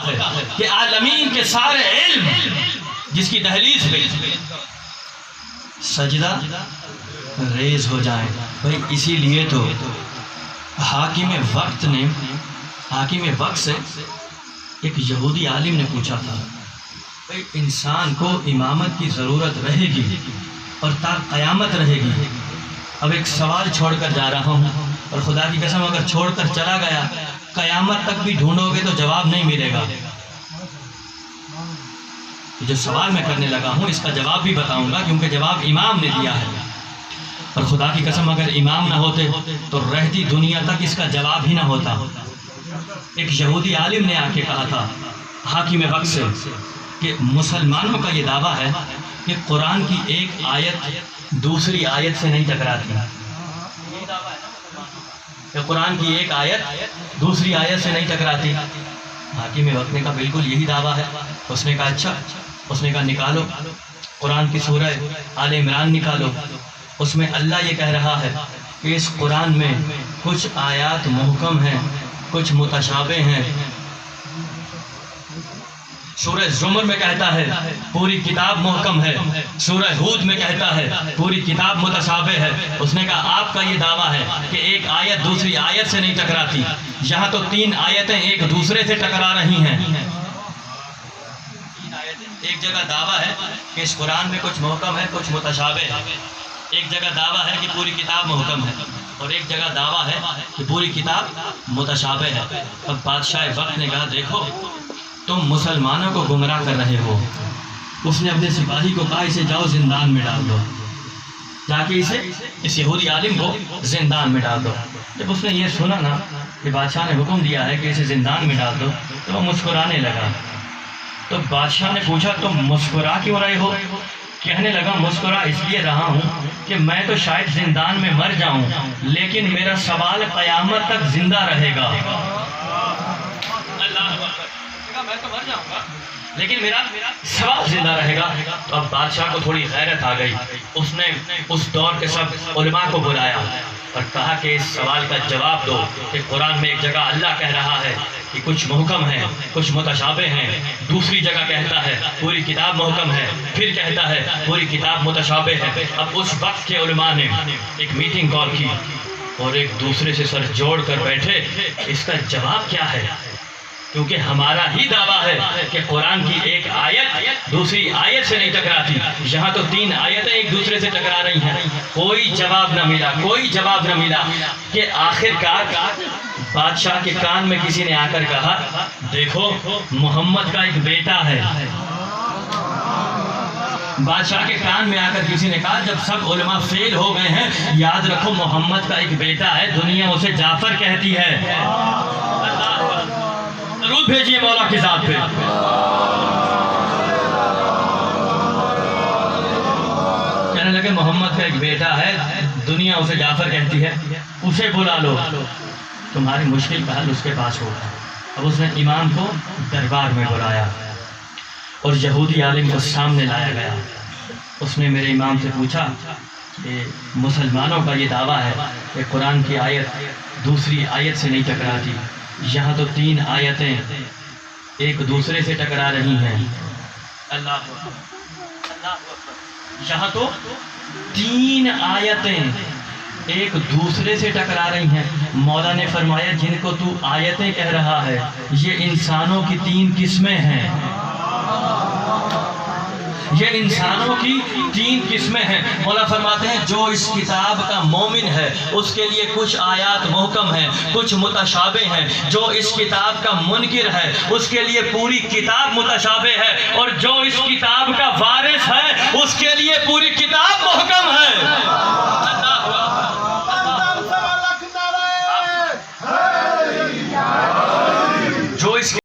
ہے کہ عالمین کے سارے علم جس کی دہلیز پہ سجدہ ریز ہو جائیں. بھائی اسی لیے تو حاکم وقت سے ایک یہودی عالم نے پوچھا تھا بھائی انسان کو امامت کی ضرورت رہے گی اور تا قیامت رہے گی. اب ایک سوال چھوڑ کر جا رہا ہوں اور خدا کی قسم اگر چھوڑ کر چلا گیا قیامت تک بھی ڈھونڈو گے تو جواب نہیں ملے گا. جو سوال میں کرنے لگا ہوں اس کا جواب بھی بتاؤں گا کیونکہ جواب امام نے دیا ہے. اور خدا کی قسم اگر امام نہ ہوتے تو رہتی دنیا تک اس کا جواب ہی نہ ہوتا. ایک یہودی عالم نے آ کے کہا تھا حاکم وقت سے کہ مسلمانوں کا یہ دعویٰ ہے کہ قرآن کی ایک آیت دوسری آیت سے نہیں ٹکراتی. کہ قرآن کی ایک آیت دوسری آیت سے نہیں ٹکراتی. حاکم وقت نے کہا بالکل یہی دعویٰ ہے. اس نے کہا اچھا. اس نے کہا نکالو قرآن کی سورہ آل عمران نکالو. اس میں اللہ یہ کہہ رہا ہے کہ اس قرآن میں کچھ آیات محکم ہیں کچھ متشابہ ہیں. سورہ زمر میں کہتا ہے پوری کتاب محکم ہے. سورہ ہود میں کہتا ہے پوری کتاب متشابہ ہے. اس نے کہا آپ کا یہ دعویٰ ہے کہ ایک آیت دوسری آیت سے نہیں ٹکراتی. یہاں تو 3 آیتیں ایک دوسرے سے ٹکرا رہی ہیں. ایک جگہ دعویٰ ہے کہ اس قرآن میں کچھ محکم ہے کچھ متشابہ ہے. ایک جگہ دعویٰ ہے کہ پوری کتاب محکم ہے اور ایک جگہ دعویٰ ہے کہ پوری کتاب متشابہ ہے. اب بادشاہ وقت نے کہا دیکھو تم مسلمانوں کو گمراہ کر رہے ہو. اس نے اپنے سپاہی کو کہا اسے جاؤ زندان میں ڈال دو. جا کے اس یہودی عالم کو زندان میں ڈال دو. جب اس نے یہ سنا نا کہ بادشاہ نے حکم دیا ہے کہ اسے زندان میں ڈال دو تو وہ مسکرانے لگا. تو بادشاہ نے پوچھا تم مسکرا کیوں رہے ہو؟ کہنے لگا مسکرا اس لیے رہا ہوں کہ میں تو شاید زندان میں مر جاؤں لیکن میرا سوال قیامت تک زندہ رہے گا. میں تو مر جاؤں گا لیکن میرا سوال زندہ رہے گا. تو اب بادشاہ کو تھوڑی غیرت آ گئی. اس نے اس دور کے سب علماء کو بلایا اور کہا کہ اس سوال کا جواب دو کہ قرآن میں ایک جگہ اللہ کہہ رہا ہے کہ کچھ محکم ہیں کچھ متشابہ ہیں. دوسری جگہ کہتا ہے پوری کتاب محکم ہے پھر کہتا ہے پوری کتاب متشابہ ہے. اب اس وقت کے علماء نے ایک میٹنگ کال کی اور ایک دوسرے سے سر جوڑ کر بیٹھے اس کا جواب کیا ہے. کیونکہ ہمارا ہی دعویٰ ہے کہ قرآن کی ایک آیت دوسری آیت سے نہیں ٹکراتی. یہاں تو 3 آیتیں ایک دوسرے سے ٹکرا رہی ہیں. کوئی جواب نہ ملا کہ آخر کار بادشاہ کے کان میں کسی نے آ کر کہا دیکھو محمد کا ایک بیٹا ہے. بادشاہ کے کان میں آ کر کسی نے کہا جب سب علماء فیل ہو گئے ہیں یاد رکھو محمد کا ایک بیٹا ہے دنیا اسے جعفر کہتی ہے. درود بھیجیے مولا کی ذات پہ. کہنے لگے محمد کا ایک بیٹا ہے دنیا اسے جعفر کہتی ہے. اسے بلا لو تمہاری مشکل کا حل اس کے پاس ہوگا. اب اس نے امام کو دربار میں بلایا اور یہودی عالم کو سامنے لایا گیا. اس نے میرے امام سے پوچھا کہ مسلمانوں کا یہ دعویٰ ہے کہ قرآن کی آیت دوسری آیت سے نہیں ٹکراتی. یہاں تو 3 آیتیں ایک دوسرے سے ٹکرا رہی ہیں. یہاں تو 3 آیتیں ایک دوسرے سے ٹکرا رہی ہیں. مولا نے فرمایا جن کو تو آیتیں کہہ رہا ہے یہ انسانوں کی 3 قسمیں ہیں. یہ انسانوں کی 3 قسمیں ہیں. مولا فرماتے ہیں جو اس کتاب کا مومن ہے اس کے لیے کچھ آیات محکم ہیں کچھ متشابہ ہیں. جو اس کتاب کا منکر ہے اس کے لیے پوری کتاب متشابہ ہے اور جو اس کتاب کا وارث ہے اس کے لیے پوری کتاب محکم ہے.